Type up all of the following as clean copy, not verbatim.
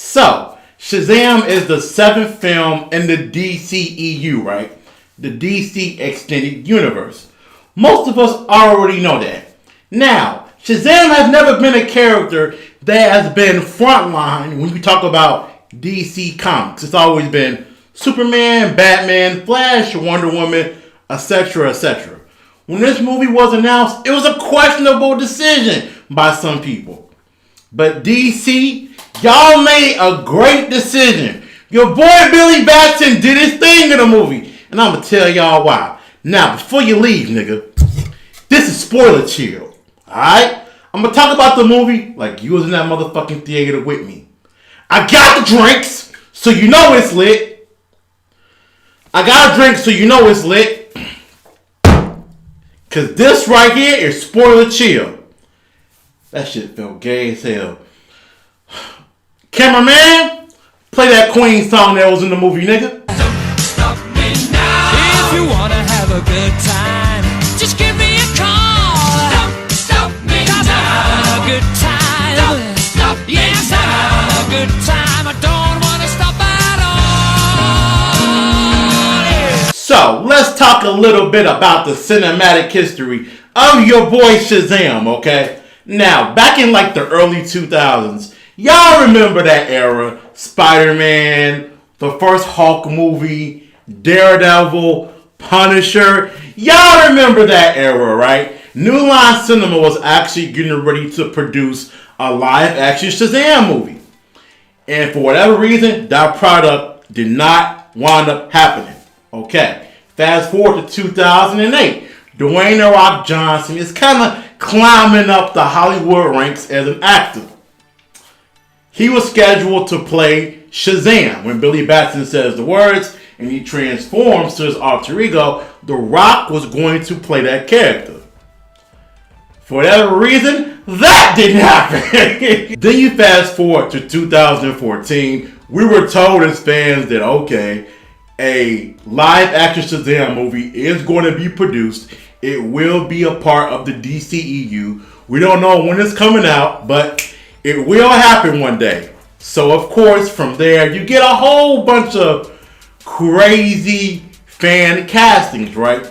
So, Shazam is the 7th film in the DCEU, right? The DC Extended Universe. Most of us already know that. Now, Shazam has never been a character that has been frontline when we talk about DC Comics. It's always been Superman, Batman, Flash, Wonder Woman, etc., etc. When this movie was announced, it was a questionable decision by some people. But DC, y'all made a great decision. Your boy Billy Batson did his thing in the movie. And I'm going to tell y'all why. Now, before you leave, nigga, this is spoiler chill. Alright? I'm going to talk about the movie like you was in that motherfucking theater with me. I got the drinks, so you know it's lit. I got a drink, so you know it's lit. Because this right here is spoiler chill. That shit felt gay as hell. Cameraman, play that Queen song that was in the movie, nigga. Don't stop me now. If you want to have a good time, just give me a call. Don't stop me now. I'm having a good time. Don't stop me now. Yes, I'm having a good time. I don't want to stop at all. Yeah. So, let's talk a little bit about the cinematic history of your boy Shazam, okay? Now, back in like the early 2000s, y'all remember that era? Spider-Man, the first Hulk movie, Daredevil, Punisher. Y'all remember that era, right? New Line Cinema was actually getting ready to produce a live-action Shazam movie. And for whatever reason, that product did not wind up happening. Okay, fast forward to 2008. Dwayne "The Rock" Johnson is kind of climbing up the Hollywood ranks as an actor. He was scheduled to play Shazam when Billy Batson says the words and he transforms to his alter ego. The Rock was going to play that character. For whatever reason, that didn't happen. Then you fast forward to 2014. We were told as fans that, okay, a live action Shazam movie is going to be produced. It will be a part of the DCEU. We don't know when it's coming out, but it will happen one day. So, of course, from there, you get a whole bunch of crazy fan castings, right?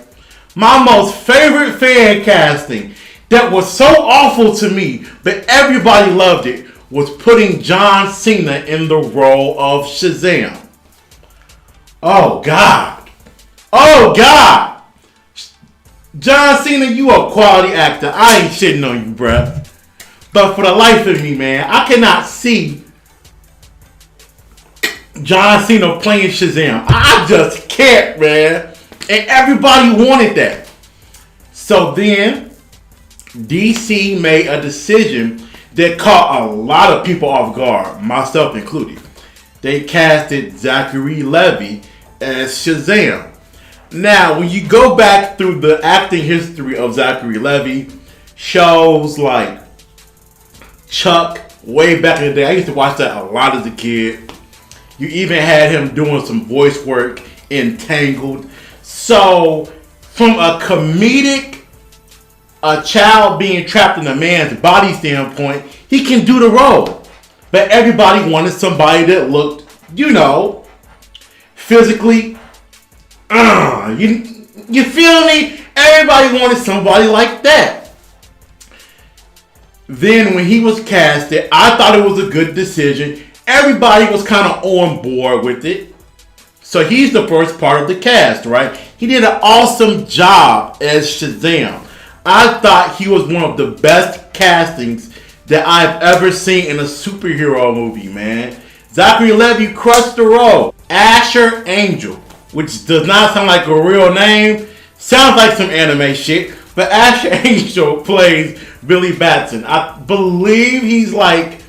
My most favorite fan casting that was so awful to me, but everybody loved it, was putting John Cena in the role of Shazam. Oh, God. Oh, God. John Cena, you a quality actor. I ain't shitting on you, bruh. But for the life of me, man, I cannot see John Cena playing Shazam. I just can't, man. And everybody wanted that. So then, DC made a decision that caught a lot of people off guard, myself included. They casted Zachary Levi as Shazam. Now, when you go back through the acting history of Zachary Levi, shows like Chuck, way back in the day, I used to watch that a lot as a kid. You even had him doing some voice work in Tangled. So, from a comedic, a child being trapped in a man's body standpoint, he can do the role. But everybody wanted somebody that looked, you know, physically, you feel me? Everybody wanted somebody like that. Then when he was casted, I thought it was a good decision. Everybody was kind of on board with it. So he's the first part of the cast, right? He did an awesome job as Shazam. I thought he was one of the best castings that I've ever seen in a superhero movie, man. Zachary Levi crushed the role. Asher Angel, which does not sound like a real name, sounds like some anime shit, but Asher Angel plays Billy Batson. I believe he's like,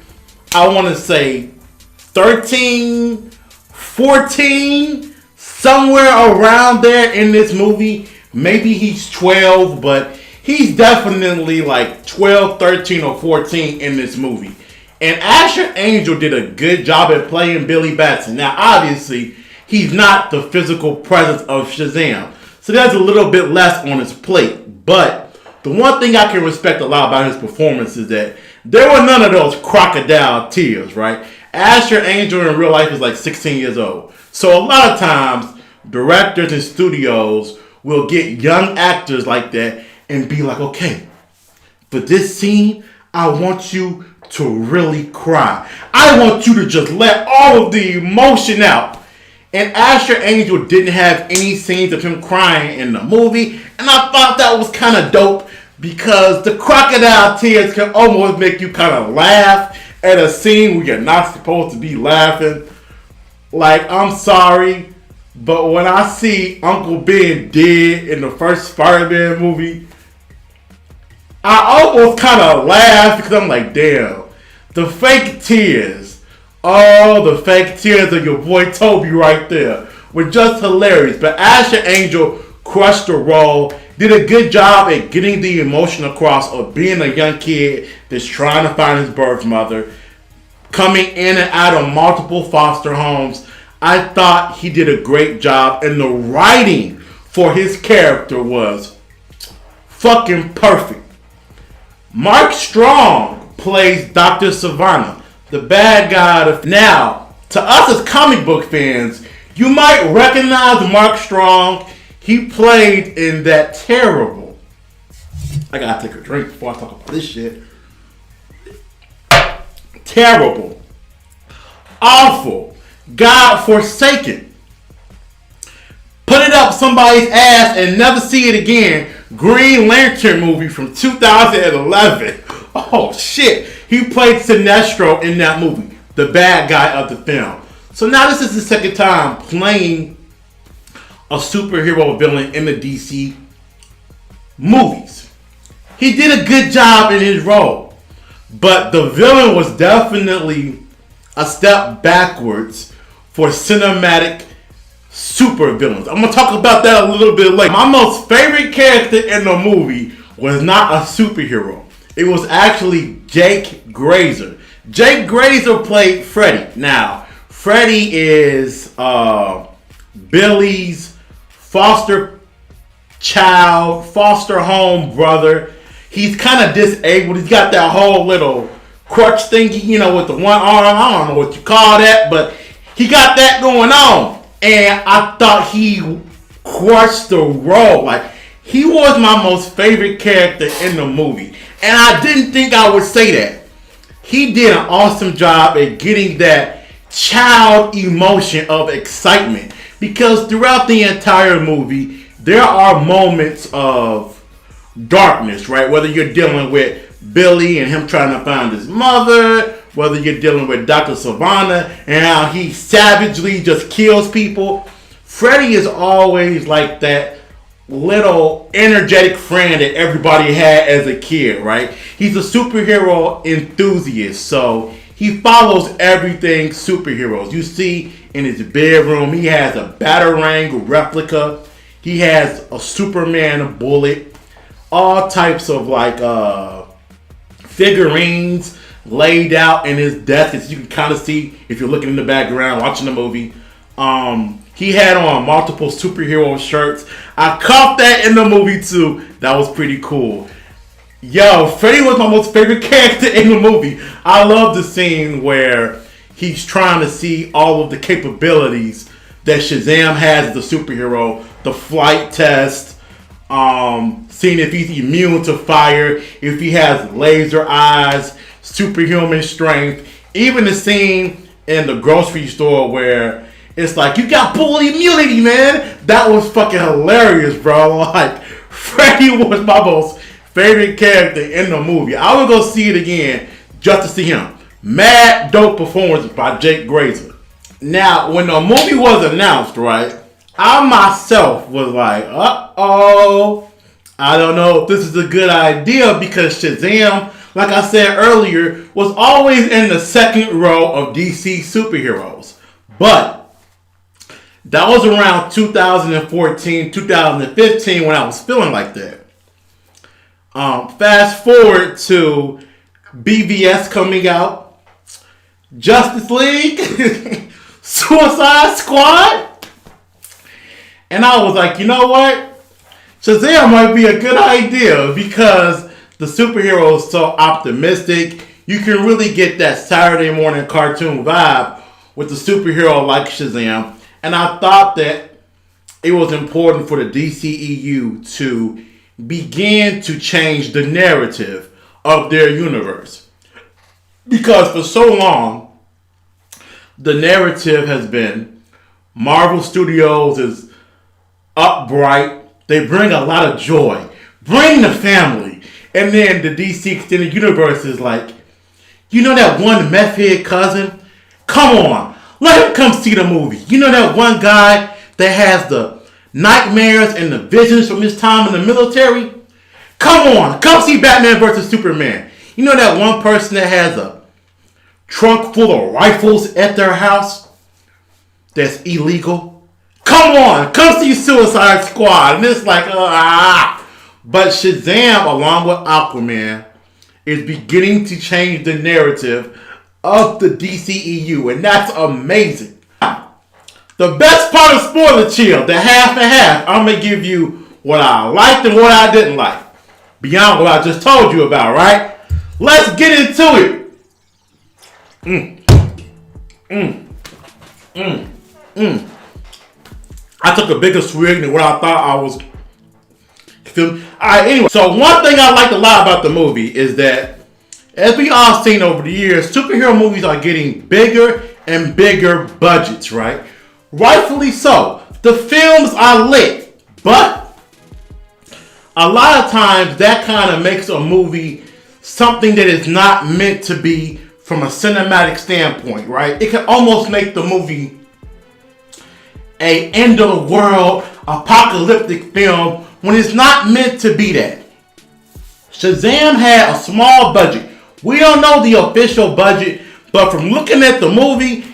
I want to say 13, 14, somewhere around there in this movie. Maybe he's 12, but he's definitely like 12, 13, or 14 in this movie. And Asher Angel did a good job at playing Billy Batson. Now, obviously, he's not the physical presence of Shazam, so there's a little bit less on his plate. But the one thing I can respect a lot about his performance is that there were none of those crocodile tears, right? Asher Angel in real life is like 16 years old. So a lot of times, directors and studios will get young actors like that and be like, okay, for this scene, I want you to really cry. I want you to just let all of the emotion out. And Asher Angel didn't have any scenes of him crying in the movie. And I thought that was kind of dope because the crocodile tears can almost make you kind of laugh at a scene where you're not supposed to be laughing. Like, I'm sorry, but when I see Uncle Ben dead in the first Spider-Man movie, I almost kind of laugh because I'm like, damn, the fake tears, all the fake tears of your boy Toby right there were just hilarious. But Asher Angel crushed the role, did a good job at getting the emotion across of being a young kid that's trying to find his birth mother, coming in and out of multiple foster homes. I thought he did a great job, and the writing for his character was fucking perfect. Mark Strong plays Dr. Savannah, the bad guy. Now, to us as comic book fans, you might recognize Mark Strong. He played in that terrible... I gotta take a drink before I talk about this shit. Terrible, awful, God-forsaken, put it up somebody's ass and never see it again, Green Lantern movie from 2011. Oh shit, he played Sinestro in that movie, the bad guy of the film. So now this is the second time playing a superhero villain in the DC movies. He did a good job in his role. But the villain was definitely a step backwards for cinematic super villains. I'm going to talk about that a little bit later. My most favorite character in the movie was not a superhero. It was actually Jake Grazer. Jake Grazer played Freddy. Now, Freddy is Billy's foster child, foster home brother. He's kind of disabled. He's got that whole little crutch thingy, you know, with the one arm. I don't know what you call that, but he got that going on. And I thought he crushed the role. Like, he was my most favorite character in the movie. And I didn't think I would say that. He did an awesome job at getting that child emotion of excitement. Because throughout the entire movie, there are moments of darkness, right? Whether you're dealing with Billy and him trying to find his mother, whether you're dealing with Dr. Savannah and how he savagely just kills people. Freddy is always like that little energetic friend that everybody had as a kid, right? He's a superhero enthusiast, so he follows everything superheroes. You see in his bedroom, he has a Batarang replica. He has a Superman bullet. All types of like figurines laid out in his desk, as you can kind of see if you're looking in the background watching the movie. He had on multiple superhero shirts. I caught that in the movie too. That was pretty cool. Yo, Freddy was my most favorite character in the movie. I love the scene where he's trying to see all of the capabilities that Shazam has as a superhero. The flight test. Seeing if he's immune to fire, if he has laser eyes, superhuman strength. Even the scene in the grocery store where it's like, you got bull immunity, man. That was fucking hilarious, bro. Like, Freddy was my most favorite character in the movie. I would go see it again just to see him. Mad dope performance by Jake Grazer. Now, when the movie was announced, right, I myself was like, uh-oh. I don't know if this is a good idea because Shazam, like I said earlier, was always in the second row of DC superheroes. But that was around 2014, 2015 when I was feeling like that. Fast forward to BVS coming out, Justice League, Suicide Squad. And I was like, you know what? Shazam might be a good idea because the superhero is so optimistic. you can really get that Saturday morning cartoon vibe with the superhero like Shazam. And I thought that it was important for the DCEU to begin to change the narrative of their universe. Because for so long, the narrative has been Marvel Studios is upright. They bring a lot of joy. Bring the family. And then the DC Extended Universe is like, you know that one meth head cousin? Come on. Let him come see the movie. You know that one guy that has the nightmares and the visions from his time in the military? Come on. Come see Batman vs. Superman. You know that one person that has a trunk full of rifles at their house that's illegal? Come on. Come see Suicide Squad. And it's like, But Shazam, along with Aquaman, is beginning to change the narrative of the DCEU, and that's amazing. The best part of Spoiler Chill, the half and half, I'm going to give you what I liked and what I didn't like. Beyond what I just told you about, right? Let's get into it. I took a bigger swig than what I thought I was. Alright, anyway, so one thing I liked a lot about the movie is that, as we all seen over the years, superhero movies are getting bigger and bigger budgets, right? Rightfully so. The films are lit, but a lot of times that kind of makes a movie something that is not meant to be from a cinematic standpoint, right? It can almost make the movie a end of the world apocalyptic film when it's not meant to be that. Shazam had a small budget. We don't know the official budget, but from looking at the movie,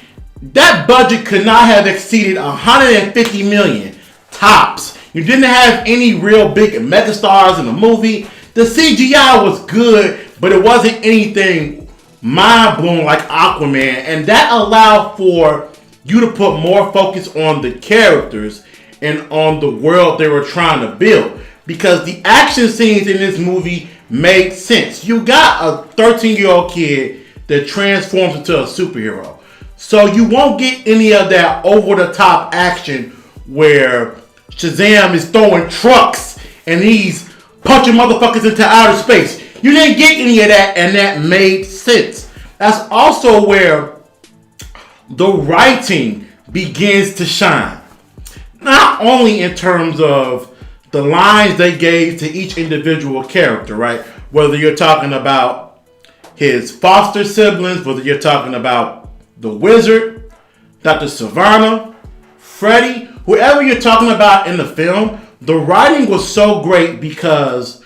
that budget could not have exceeded $150 million tops. You didn't have any real big megastars in the movie. The CGI was good, but it wasn't anything mind-blowing like Aquaman, and that allowed for you to put more focus on the characters and on the world they were trying to build. Because the action scenes in this movie made sense. You got a 13-year-old kid that transforms into a superhero. So you won't get any of that over-the-top action where Shazam is throwing trucks and he's punching motherfuckers into outer space. You didn't get any of that, and that made sense. That's also where the writing begins to shine. Not only in terms of the lines they gave to each individual character, right? Whether you're talking about his foster siblings, whether you're talking about the Wizard, Dr. Savannah, Freddy, whoever you're talking about in the film, the writing was so great because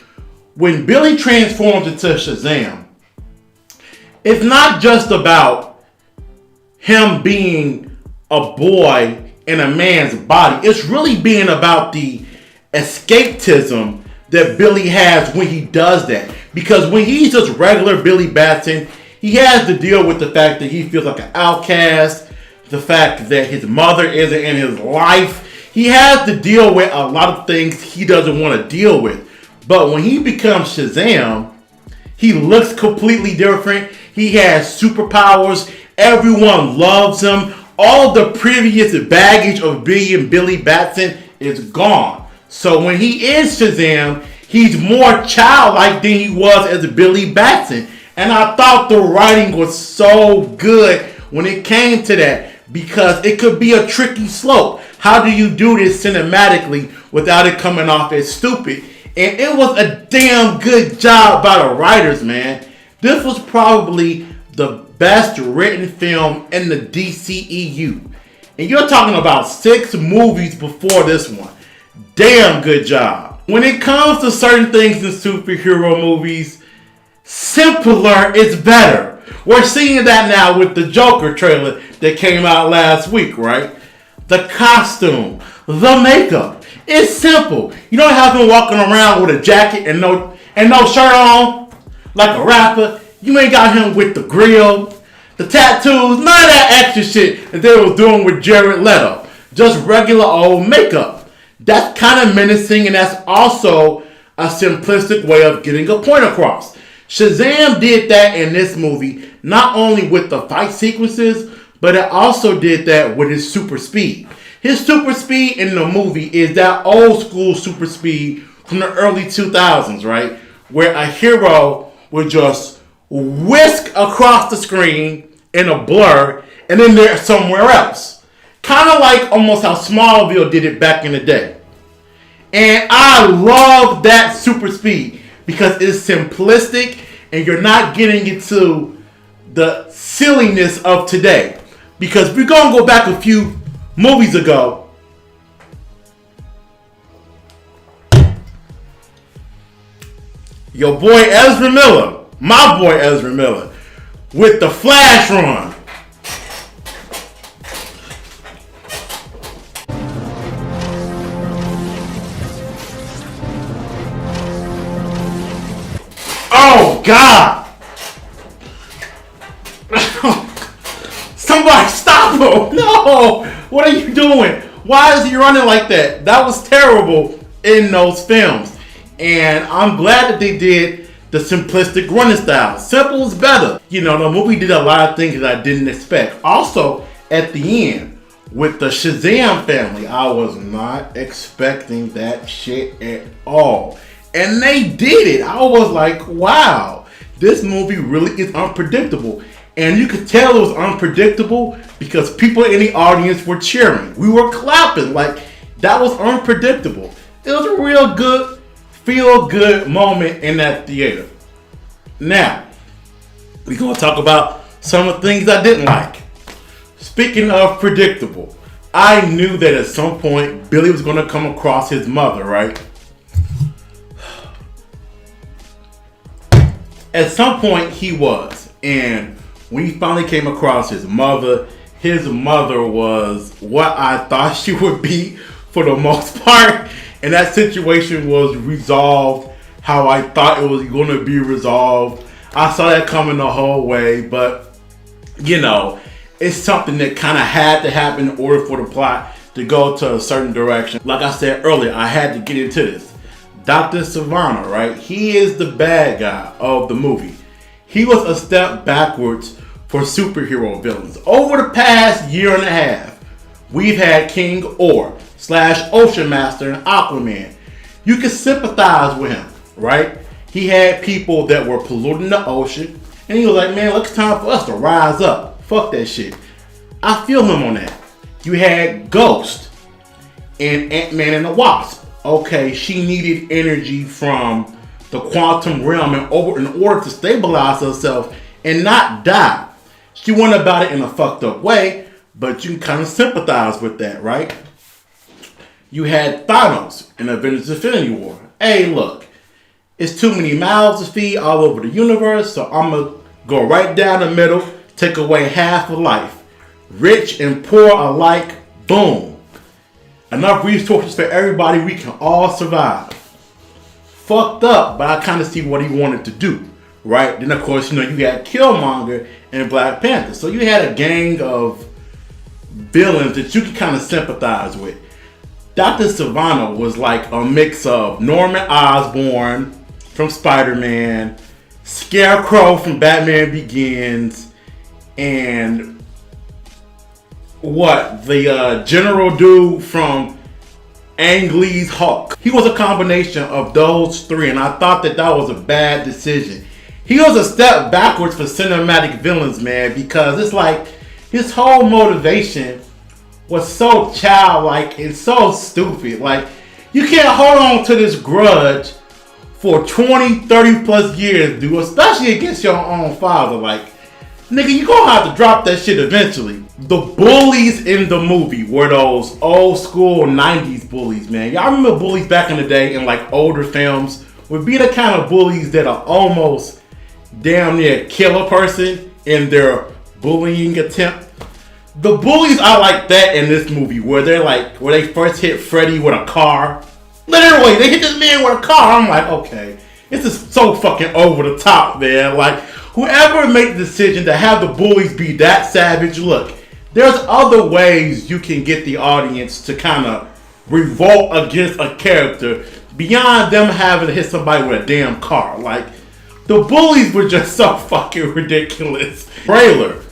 when Billy transforms into Shazam, it's not just about him being a boy in a man's body. It's really being about the escapism that Billy has when he does that. Because when he's just regular Billy Batson, he has to deal with the fact that he feels like an outcast, the fact that his mother isn't in his life. He has to deal with a lot of things he doesn't want to deal with. But when he becomes Shazam, he looks completely different. He has superpowers. Everyone loves him. All the previous baggage of being Billy Batson is gone. So when he is Shazam, he's more childlike than he was as Billy Batson. And I thought the writing was so good when it came to that, because it could be a tricky slope. How do you do this cinematically without it coming off as stupid? And it was a damn good job by the writers, man. This was probably the best written film in the DCEU. And you're talking about 6 movies before this one. Damn good job. When it comes to certain things in superhero movies, simpler is better. We're seeing that now with the Joker trailer that came out last week, right? The costume, the makeup, it's simple. You don't have him walking around with a jacket and no shirt on like a rapper. You ain't got him with the grill, the tattoos, none of that extra shit that they were doing with Jared Leto. Just regular old makeup. That's kind of menacing, and that's also a simplistic way of getting a point across. Shazam did that in this movie, not only with the fight sequences, but it also did that with his super speed. His super speed in the movie is that old school super speed from the early 2000s, right? Where a hero would just whisk across the screen in a blur and then they're somewhere else. Kind of like almost how Smallville did it back in the day. And I love that super speed because it's simplistic and you're not getting into the silliness of today. Because we're going to go back a few movies ago. Your boy Ezra Miller, my boy Ezra Miller, with the Flash run. Oh God! Somebody stop him! No! What are you doing? Why is he running like that? That was terrible in those films. And I'm glad that they did the simplistic running style. Simple is better. You know, the movie did a lot of things that I didn't expect. Also, at the end, with the Shazam family, I was not expecting that shit at all. And they did it. I was like, wow, this movie really is unpredictable. And you could tell it was unpredictable because people in the audience were cheering. We were clapping. Like, that was unpredictable. It was a real good, feel-good moment in that theater. Now, we're going to talk about some of the things I didn't like. Speaking of predictable, I knew that at some point Billy was going to come across his mother, right? At some point he was. And when he finally came across his mother was what I thought she would be for the most part. And that situation was resolved how I thought it was going to be resolved. I saw that coming the whole way, but you know, it's something that kind of had to happen in order for the plot to go to a certain direction. Like I said earlier, I had to get into this. Dr. Savannah, right? He is the bad guy of the movie. He was a step backwards for superhero villains. Over the past year and a half, we've had King Or / Ocean Master and Aquaman. You can sympathize with him, right? He had people that were polluting the ocean, and he was like, man, look, it's time for us to rise up. Fuck that shit. I feel him on that. You had Ghost and Ant-Man and the Wasp. Okay, she needed energy from the quantum realm in order to stabilize herself and not die. She went about it in a fucked up way, but you can kind of sympathize with that, right? You had Thanos in Avengers Infinity War. Hey, look, it's too many mouths to feed all over the universe, so I'm going to go right down the middle, take away half of life. Rich and poor alike, boom. Enough resources for everybody, we can all survive. Fucked up, but I kind of see what he wanted to do, right? Then, of course, you know, you had Killmonger and Black Panther. So you had a gang of villains that you could kind of sympathize with. Dr. Savannah was like a mix of Norman Osborn from Spider-Man, Scarecrow from Batman Begins, and the general dude from Ang Lee's Hulk. He was a combination of those three, and I thought that was a bad decision. He was a step backwards for cinematic villains, man, because it's like his whole motivation was so childlike and so stupid. Like, you can't hold on to this grudge for 20, 30 plus years, dude, especially against your own father. Like, nigga, you gonna have to drop that shit eventually. The bullies in the movie were those old school 90s bullies, man. Y'all remember bullies back in the day in like older films would be the kind of bullies that are almost damn near kill a person in their bullying attempt. The bullies are like that in this movie where they first hit Freddy with a car. Literally, they hit this man with a car. I'm like, okay, this is so fucking over the top, man. Like, whoever made the decision to have the bullies be that savage, look, there's other ways you can get the audience to kind of revolt against a character beyond them having to hit somebody with a damn car. Like, The bullies were just so fucking ridiculous. Trailer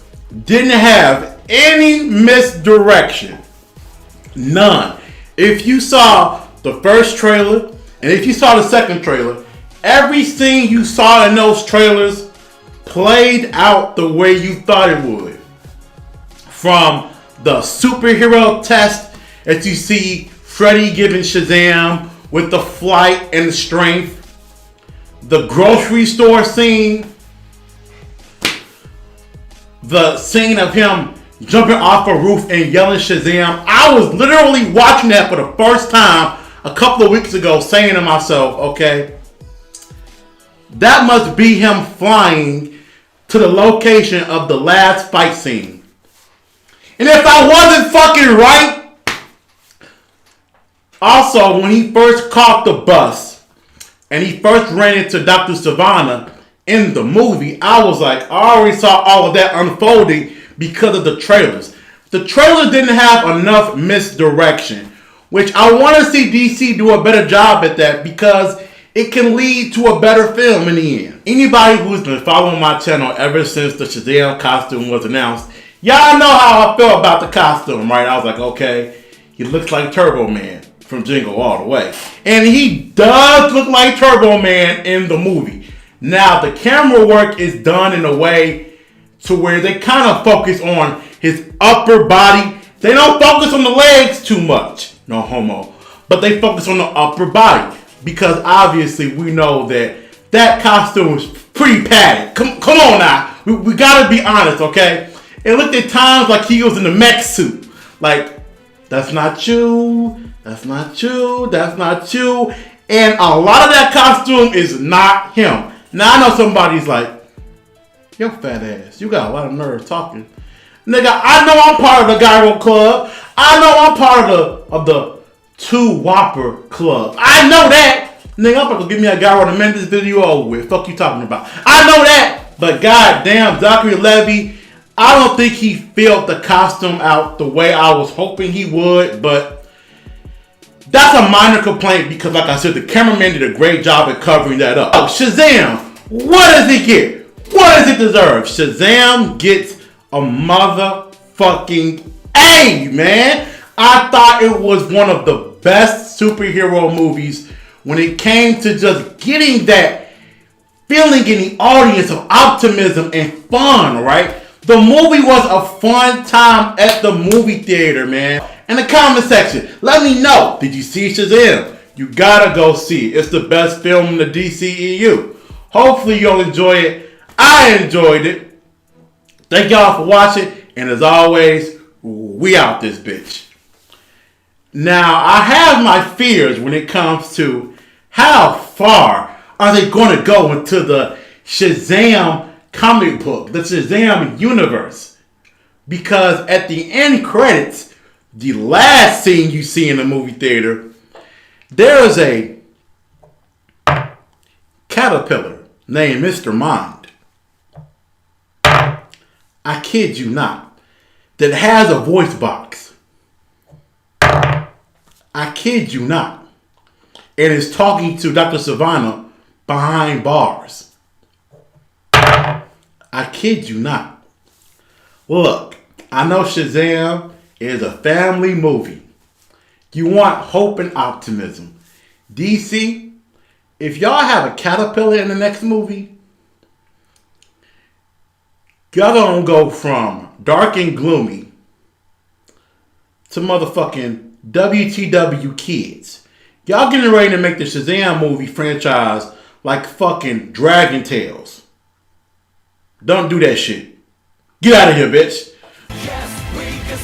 didn't have any misdirection. None. If you saw the first trailer and if you saw the second trailer, every scene you saw in those trailers played out the way you thought it would. From the superhero test that you see Freddy giving Shazam with the flight and the strength, the grocery store scene, the scene of him jumping off a roof and yelling Shazam. I was literally watching that for the first time a couple of weeks ago, saying to myself, okay, that must be him flying to the location of the last fight scene. And if I wasn't fucking right, also when he first caught the bus and he first ran into Dr. Savannah in the movie, I was like, I already saw all of that unfolding because of the trailers. The trailers didn't have enough misdirection, which I want to see DC do a better job at that because it can lead to a better film in the end. Anybody who's been following my channel ever since the Shazam costume was announced, y'all know how I felt about the costume, right? I was like, okay, he looks like Turbo Man from Jingle All the Way. And he does look like Turbo Man in the movie. Now, the camera work is done in a way to where they kind of focus on his upper body. They don't focus on the legs too much. No homo. But they focus on the upper body. Because obviously we know that that costume is pretty padded. Come on now. We gotta be honest, okay? It looked at times like he was in a mech suit. Like, that's not you. That's not you. That's not you. And a lot of that costume is not him. Now I know somebody's like, yo fat ass, you got a lot of nerve talking. Nigga, I know I'm part of the Gyro Club. I know I'm part of the 2 Whopper Club. I know that. Nigga, I'm about to give me a gyro to mend this video over with. Fuck you talking about. I know that. But goddamn, Zachary Levi, I don't think he filled the costume out the way I was hoping he would. But that's a minor complaint because, like I said, the cameraman did a great job at covering that up. Oh, Shazam, what does he get? What does it deserve? Shazam gets a motherfucking A, man. I thought it was one of the best superhero movies when it came to just getting that feeling in the audience of optimism and fun, right? The movie was a fun time at the movie theater, man. In the comment section, let me know. Did you see Shazam? You gotta go see it. It's the best film in the DCEU. Hopefully you'll enjoy it. I enjoyed it. Thank y'all for watching. And as always, we out this bitch. Now, I have my fears when it comes to how far are they going to go into the Shazam comic book, the Shazam universe. Because at the end credits, the last scene you see in the movie theater, there is a caterpillar named Mr. Mind. I kid you not. That has a voice box. I kid you not. And is talking to Dr. Savannah behind bars. I kid you not. Look, I know Shazam is a family movie. You want hope and optimism. DC, if y'all have a caterpillar in the next movie, y'all gonna go from dark and gloomy to motherfucking WTW Kids. Y'all getting ready to make the Shazam movie franchise like fucking Dragon Tales. Don't do that shit. Get out of here, bitch. Yes, we can